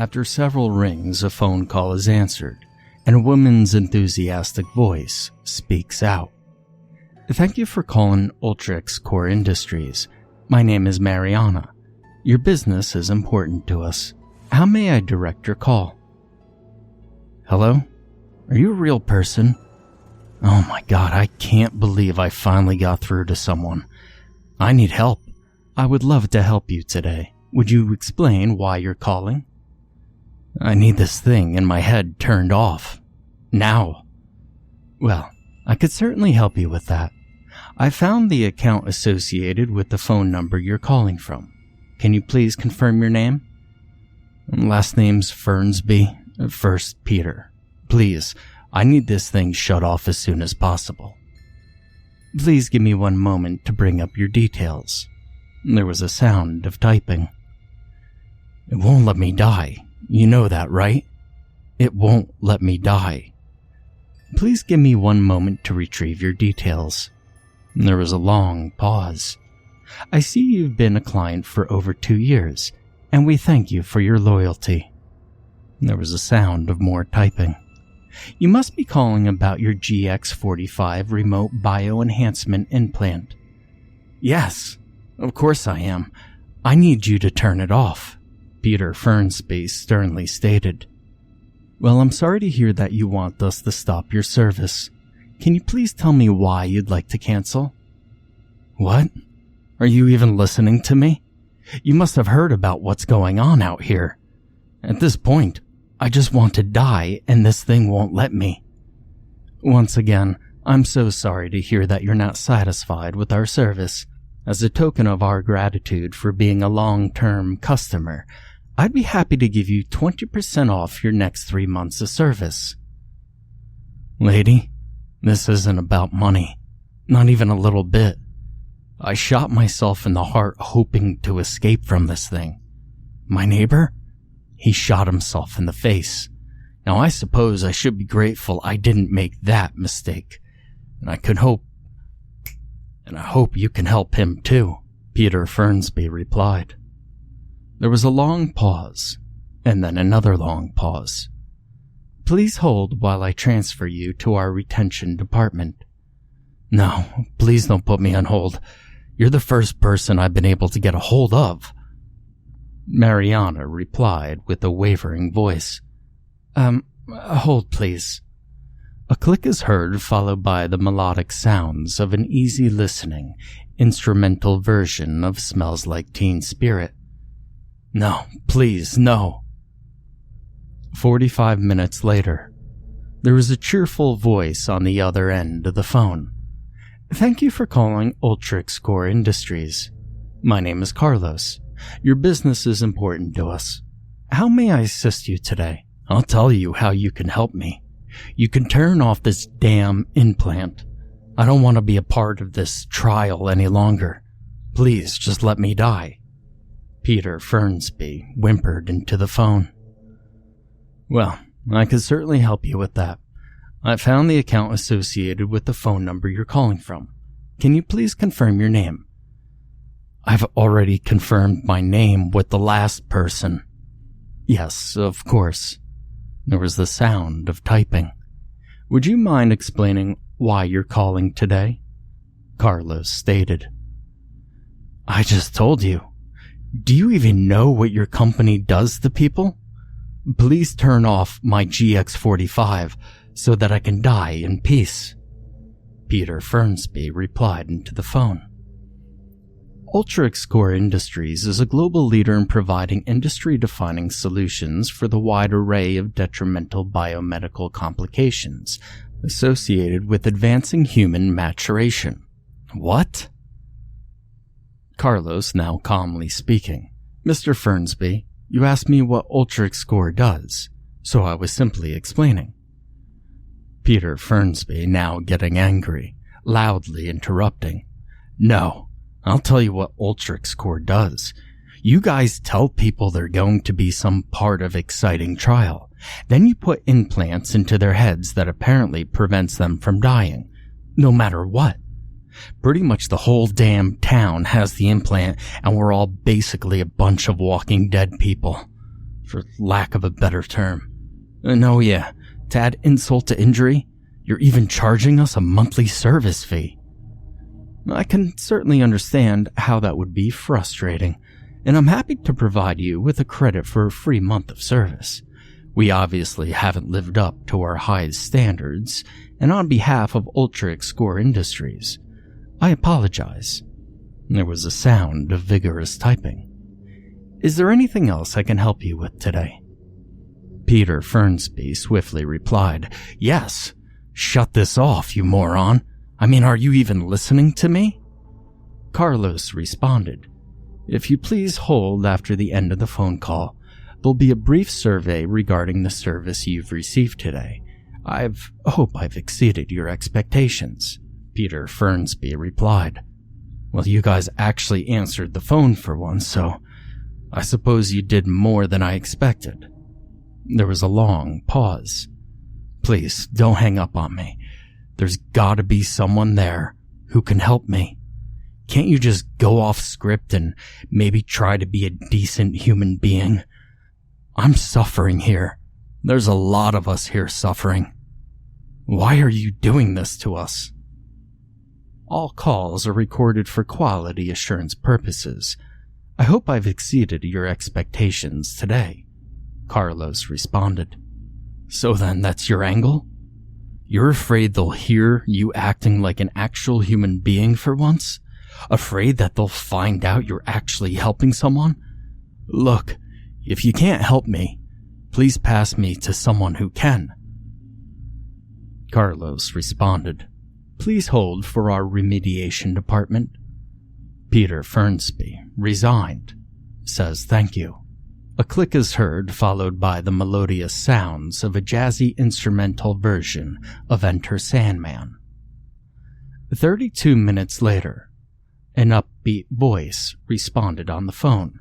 After several rings, a phone call is answered, and a woman's enthusiastic voice speaks out. Thank you for calling Ultrix Core Industries. My name is Mariana. Your business is important to us. How may I direct your call? Hello? Are you a real person? Oh my god, I can't believe I finally got through to someone. I need help. I would love to help you today. Would you explain why you're calling? I need this thing in my head turned off. Now. Well, I could certainly help you with that. I found the account associated with the phone number you're calling from. Can you please confirm your name? Last name's Fernsby, first Peter. Please, I need this thing shut off as soon as possible. Please give me one moment to bring up your details. There was a sound of typing. It won't let me die. You know that, right? It won't let me die. Please give me one moment to retrieve your details. There was a long pause. I see you've been a client for over 2 years, and we thank you for your loyalty. There was a sound of more typing. You must be calling about your GX45 remote bioenhancement implant. Yes, of course I am. I need you to turn it off, Peter Fernsby sternly stated. Well, I'm sorry to hear that you want us to stop your service. Can you please tell me why you'd like to cancel? What? Are you even listening to me? You must have heard about what's going on out here. At this point, I just want to die and this thing won't let me. Once again, I'm so sorry to hear that you're not satisfied with our service. As a token of our gratitude for being a long-term customer, I'd be happy to give you 20% off your next 3 months of service. Lady, this isn't about money. Not even a little bit. I shot myself in the heart hoping to escape from this thing. My neighbor? He shot himself in the face. Now I suppose I should be grateful I didn't make that mistake. And I hope you can help him too, Peter Fernsby replied. There was a long pause, and then another long pause. Please hold while I transfer you to our retention department. No, please don't put me on hold. You're the first person I've been able to get a hold of. Mariana replied with a wavering voice. Hold please. A click is heard, followed by the melodic sounds of an easy listening, instrumental version of Smells Like Teen Spirit. No, please, no. 45 minutes later, there was a cheerful voice on the other end of the phone. Thank you for calling Ultrix Core Industries. My name is Carlos. Your business is important to us. How may I assist you today? I'll tell you how you can help me. You can turn off this damn implant. I don't want to be a part of this trial any longer. Please just let me die. Peter Fernsby whimpered into the phone. Well, I could certainly help you with that. I found the account associated with the phone number you're calling from. Can you please confirm your name? I've already confirmed my name with the last person. Yes, of course. There was the sound of typing. Would you mind explaining why you're calling today? Carlos stated. I just told you. Do you even know what your company does to people? Please turn off my GX45 so that I can die in peace. Peter Fernsby replied into the phone. Ultrix Core Industries is a global leader in providing industry-defining solutions for the wide array of detrimental biomedical complications associated with advancing human maturation. What? Carlos now calmly speaking. Mr. Fernsby, you asked me what Ultrix Core does, so I was simply explaining. Peter Fernsby now getting angry, loudly interrupting. No. I'll tell you what Ultrix Core does. You guys tell people they're going to be some part of exciting trial. Then you put implants into their heads that apparently prevents them from dying, no matter what. Pretty much the whole damn town has the implant, and we're all basically a bunch of walking dead people. for lack of a better term. No, yeah, to add insult to injury, you're even charging us a monthly service fee. I can certainly understand how that would be frustrating, and I'm happy to provide you with a credit for a free month of service. We obviously haven't lived up to our highest standards, and on behalf of Ultrix Core Industries, I apologize. There was a sound of vigorous typing. Is there anything else I can help you with today? Peter Fernsby swiftly replied, Yes. Shut this off, you moron. I mean, are you even listening to me? Carlos responded, If you please hold after the end of the phone call, there'll be a brief survey regarding the service you've received today. I hope I've exceeded your expectations. Peter Fernsby replied, Well, you guys actually answered the phone for once, so I suppose you did more than I expected. There was a long pause. Please, don't hang up on me. There's gotta be someone there who can help me. Can't you just go off script and maybe try to be a decent human being? I'm suffering here. There's a lot of us here suffering. Why are you doing this to us? All calls are recorded for quality assurance purposes. I hope I've exceeded your expectations today, Carlos responded. So then that's your angle? You're afraid they'll hear you acting like an actual human being for once? Afraid that they'll find out you're actually helping someone? Look, if you can't help me, please pass me to someone who can. Carlos responded, Please hold for our remediation department. Peter Fernsby, resigned, says thank you. A click is heard, followed by the melodious sounds of a jazzy instrumental version of Enter Sandman. 32 minutes later, an upbeat voice responded on the phone.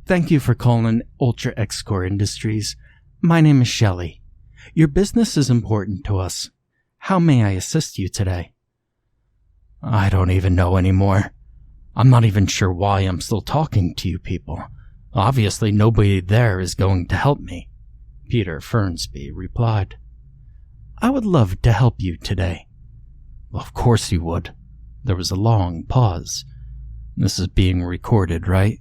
Thank you for calling Ultra X Core Industries. My name is Shelley. Your business is important to us. How may I assist you today? I don't even know anymore. I'm not even sure why I'm still talking to you people. Obviously, nobody there is going to help me, Peter Fernsby replied. I would love to help you today. Well, of course you would. There was a long pause. This is being recorded, right?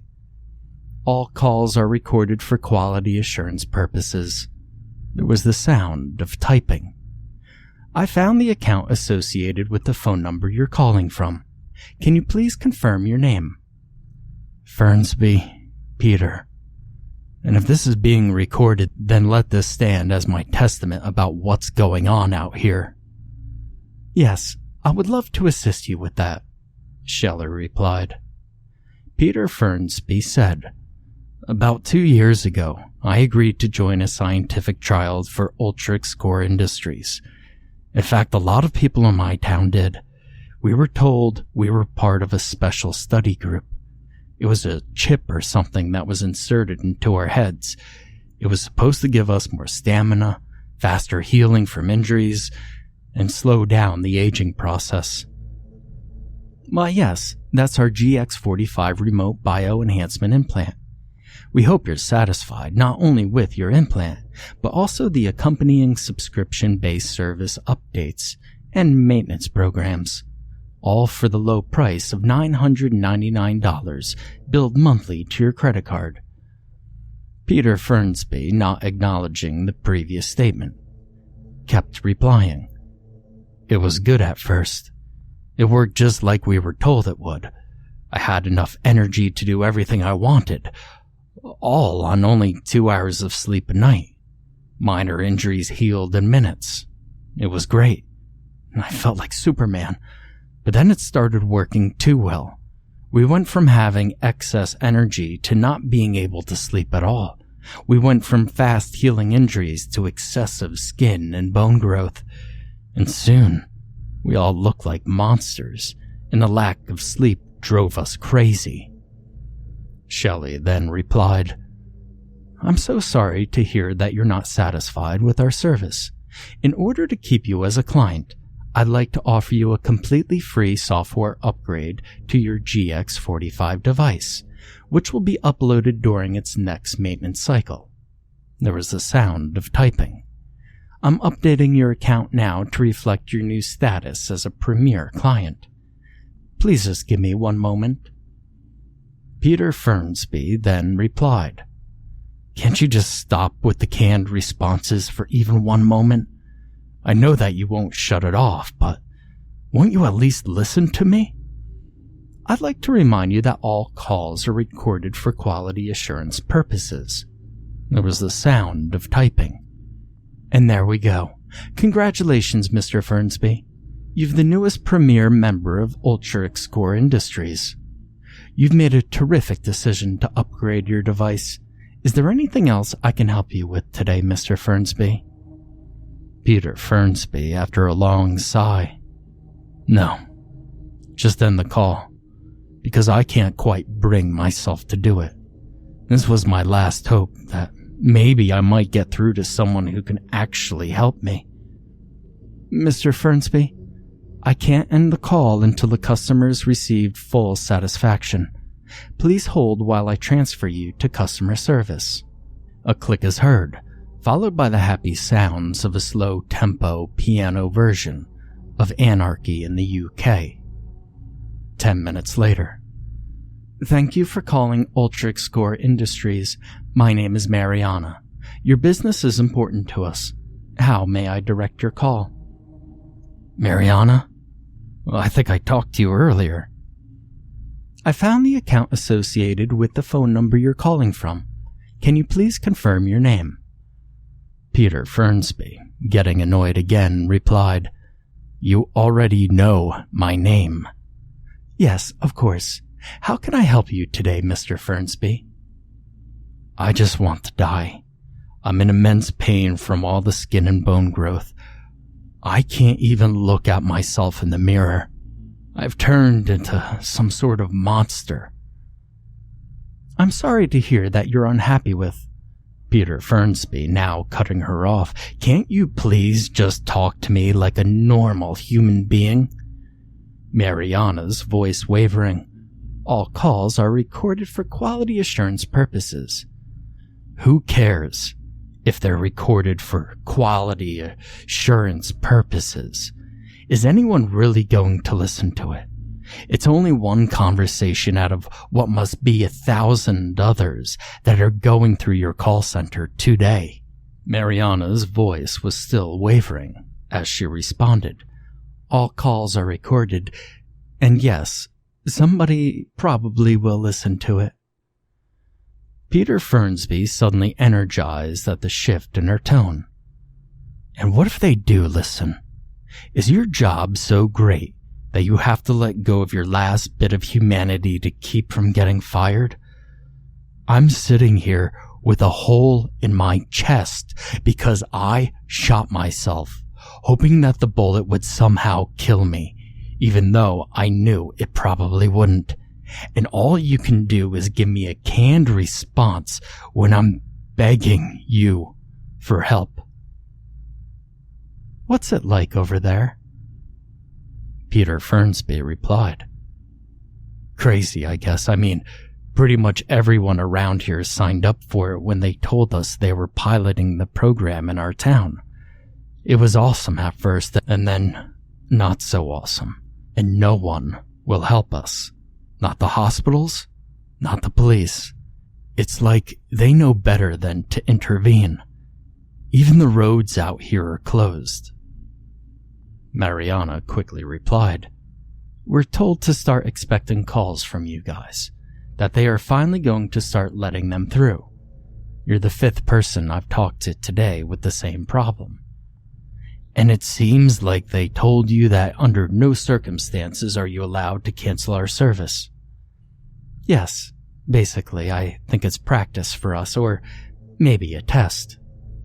All calls are recorded for quality assurance purposes. There was the sound of typing. I found the account associated with the phone number you're calling from. Can you please confirm your name? Fernsby. Peter. And if this is being recorded, then let this stand as my testament about what's going on out here. Yes, I would love to assist you with that, Scheller replied. Peter Fernsby said, About 2 years ago, I agreed to join a scientific trial for Ultrix Core Industries. In fact, a lot of people in my town did. We were told we were part of a special study group. It was a chip or something that was inserted into our heads. It was supposed to give us more stamina, faster healing from injuries, and slow down the aging process. Why, yes, that's our GX45 remote bioenhancement implant. We hope you're satisfied not only with your implant, but also the accompanying subscription-based service updates and maintenance programs. All for the low price of $999, billed monthly to your credit card. Peter Fernsby, not acknowledging the previous statement, kept replying. It was good at first. It worked just like we were told it would. I had enough energy to do everything I wanted, all on only 2 hours of sleep a night. Minor injuries healed in minutes. It was great. I felt like Superman. But then it started working too well. We went from having excess energy to not being able to sleep at all. We went from fast healing injuries to excessive skin and bone growth. And soon, we all looked like monsters, and the lack of sleep drove us crazy. Shelley then replied, I'm so sorry to hear that you're not satisfied with our service. In order to keep you as a client, I'd like to offer you a completely free software upgrade to your GX45 device. which will be uploaded during its next maintenance cycle. There was the sound of typing. I'm updating your account now to reflect your new status as a premier client. Please just give me one moment. Peter Fernsby then replied, Can't you just stop with the canned responses for even one moment? I know that you won't shut it off, but won't you at least listen to me? I'd like to remind you that all calls are recorded for quality assurance purposes. There was the sound of typing. And there we go. Congratulations, Mr. Fernsby. You've the newest premier member of Ultrix Core Industries. You've made a terrific decision to upgrade your device. Is there anything else I can help you with today, Mr. Fernsby? Peter Fernsby, after a long sigh. No. Just end the call, because I can't quite bring myself to do it. This was my last hope that maybe I might get through to someone who can actually help me. Mr. Fernsby, I can't end the call until the customer's received full satisfaction. Please hold while I transfer you to customer service. A click is heard, followed by the happy sounds of a slow-tempo piano version of Anarchy in the UK. 10 minutes later. Thank you for calling Ultrix Core Industries. My name is Mariana. Your business is important to us. How may I direct your call? Mariana? Well, I think I talked to you earlier. I found the account associated with the phone number you're calling from. Can you please confirm your name? Peter Fernsby, getting annoyed again, replied, You already know my name. Yes, of course. How can I help you today, Mr. Fernsby? I just want to die. I'm in immense pain from all the skin and bone growth. I can't even look at myself in the mirror. I've turned into some sort of monster. I'm sorry to hear that you're unhappy with Peter Fernsby, now cutting her off. Can't you please just talk to me like a normal human being? Mariana's voice wavering. All calls are recorded for quality assurance purposes. Who cares if they're recorded for quality assurance purposes? Is anyone really going to listen to it? It's only one conversation out of what must be 1,000 others that are going through your call center today. Mariana's voice was still wavering as she responded. All calls are recorded, and yes, somebody probably will listen to it. Peter Fernsby suddenly energized at the shift in her tone. And what if they do listen? Is your job so great that you have to let go of your last bit of humanity to keep from getting fired? I'm sitting here with a hole in my chest because I shot myself, hoping that the bullet would somehow kill me, even though I knew it probably wouldn't. And all you can do is give me a canned response when I'm begging you for help. What's it like over there? Peter Fernsby replied. Crazy, I guess. I mean, pretty much everyone around here signed up for it when they told us they were piloting the program in our town. It was awesome at first, and then not so awesome. And no one will help us. Not the hospitals, not the police. It's like they know better than to intervene. Even the roads out here are closed. Mariana quickly replied, We're told to start expecting calls from you guys, that they are finally going to start letting them through. You're the 5th person I've talked to today with the same problem. And it seems like they told you that under no circumstances are you allowed to cancel our service. Yes, basically, I think it's practice for us, or maybe a test,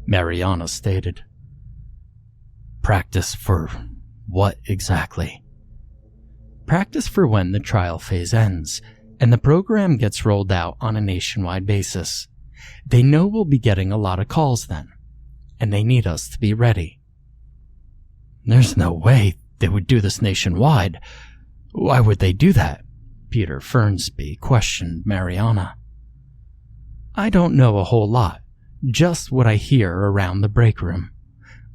Mariana stated. Practice for what exactly? Practice for when the trial phase ends, and the program gets rolled out on a nationwide basis. They know we'll be getting a lot of calls then, and they need us to be ready. There's no way they would do this nationwide. Why would they do that? Peter Fernsby questioned Mariana. I don't know a whole lot, just what I hear around the break room.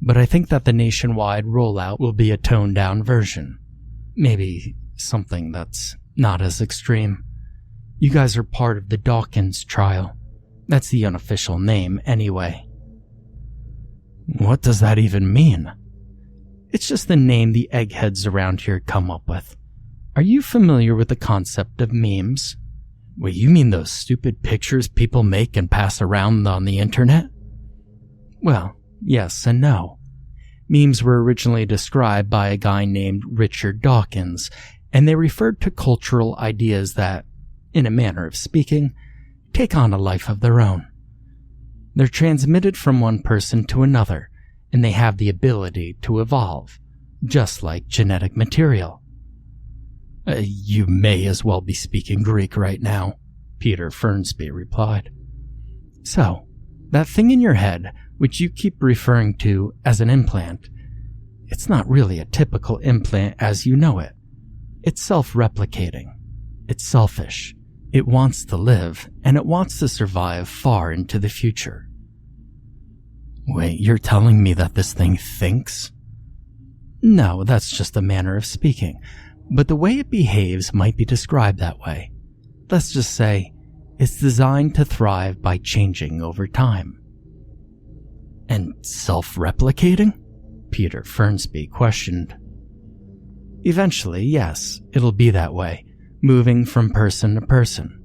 But I think that the nationwide rollout will be a toned-down version. Maybe something that's not as extreme. You guys are part of the Dawkins trial. That's the unofficial name, anyway. What does that even mean? It's just the name the eggheads around here come up with. Are you familiar with the concept of memes? Wait, you mean those stupid pictures people make and pass around on the internet? Well, yes and no. Memes were originally described by a guy named Richard Dawkins, and they referred to cultural ideas that, in a manner of speaking, take on a life of their own. They're transmitted from one person to another, and they have the ability to evolve, just like genetic material. You may as well be speaking Greek right now, Peter Fernsby replied. So, that thing in your head, which you keep referring to as an implant, it's not really a typical implant as you know it. It's self-replicating. It's selfish. It wants to live, and it wants to survive far into the future. Wait, you're telling me that this thing thinks? No, that's just a manner of speaking, but the way it behaves might be described that way. Let's just say, it's designed to thrive by changing over time. And self-replicating? Peter Fernsby questioned. Eventually, yes, it'll be that way, moving from person to person.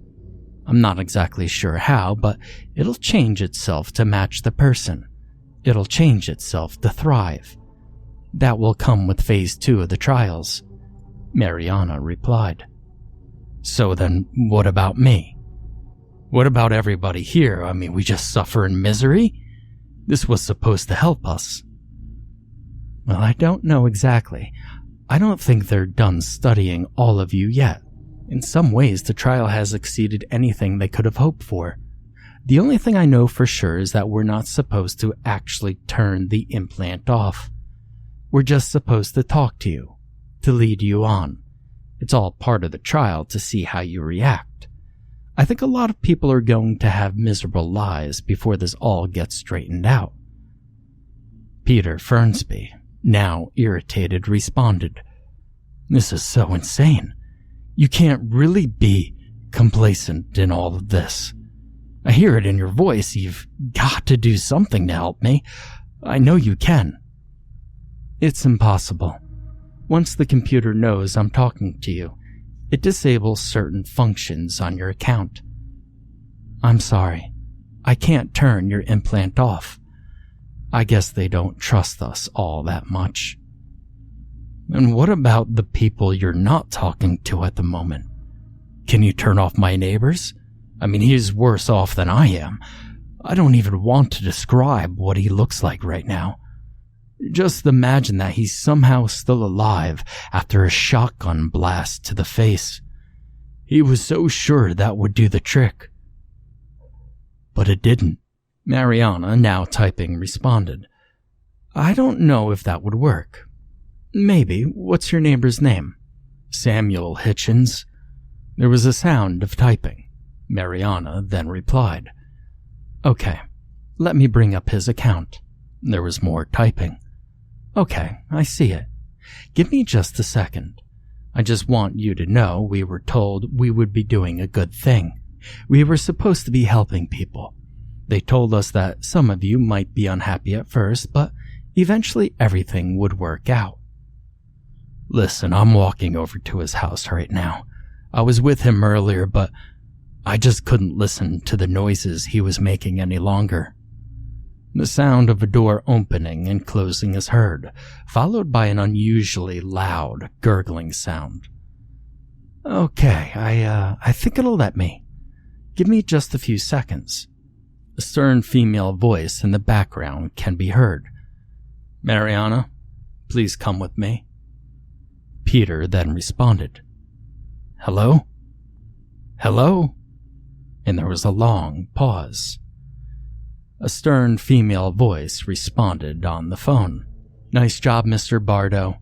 I'm not exactly sure how, but it'll change itself to match the person. It'll change itself to thrive. That will come with Phase 2 of the trials, Mariana replied. So then, what about me? What about everybody here? I mean, we just suffer in misery? This was supposed to help us. Well, I don't know exactly. I don't think they're done studying all of you yet. In some ways, the trial has exceeded anything they could have hoped for. The only thing I know for sure is that we're not supposed to actually turn the implant off. We're just supposed to talk to you, to lead you on. It's all part of the trial to see how you react. I think a lot of people are going to have miserable lives before this all gets straightened out. Peter Fernsby, now irritated, responded, This is so insane. You can't really be complacent in all of this. I hear it in your voice. You've got to do something to help me. I know you can. It's impossible. Once the computer knows I'm talking to you, it disables certain functions on your account. I'm sorry. I can't turn your implant off. I guess they don't trust us all that much. And what about the people you're not talking to at the moment? Can you turn off my neighbors? I mean, he's worse off than I am. I don't even want to describe what he looks like right now. Just imagine that he's somehow still alive after a shotgun blast to the face. He was so sure that would do the trick. But it didn't. Mariana, now typing, responded. I don't know if that would work. Maybe. What's your neighbor's name? Samuel Hitchens. There was a sound of typing. Mariana then replied. Okay, let me bring up his account. There was more typing. Okay, I see it. Give me just a second. I just want you to know we were told we would be doing a good thing. We were supposed to be helping people. They told us that some of you might be unhappy at first, but eventually everything would work out. Listen, I'm walking over to his house right now. I was with him earlier, but I just couldn't listen to the noises he was making any longer. The sound of a door opening and closing is heard, followed by an unusually loud, gurgling sound. Okay, I think it'll let me. Give me just a few seconds. A stern female voice in the background can be heard. Mariana, please come with me. Peter then responded. Hello? Hello? And there was a long pause. A stern female voice responded on the phone. Nice job, Mr. Bardo.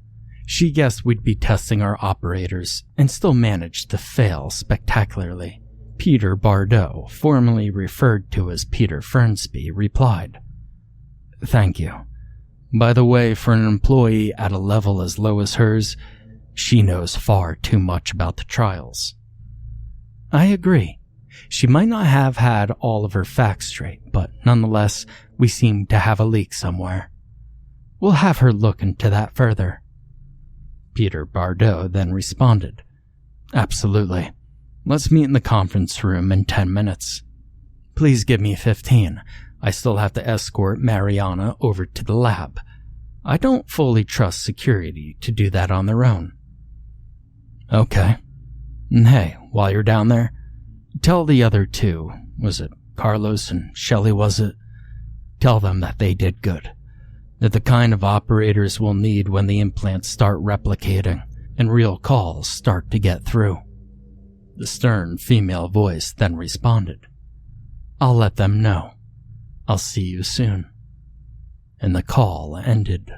She guessed we'd be testing our operators and still managed to fail spectacularly. Peter Bardot, formerly referred to as Peter Fernsby, replied, "Thank you. By the way, for an employee at a level as low as hers, she knows far too much about the trials." "I agree. She might not have had all of her facts straight, but nonetheless, we seem to have a leak somewhere. We'll have her look into that further." Peter Bardot then responded, "Absolutely. Let's meet in the conference room in 10 minutes. Please give me 15. I still have to escort Mariana over to the lab. I don't fully trust security to do that on their own." "Okay. And hey, while you're down there, tell the other two, was it Carlos and Shelley, was it? Tell them that they did good. They're the kind of operators we'll need when the implants start replicating and real calls start to get through." The stern female voice then responded, "I'll let them know. I'll see you soon." And the call ended.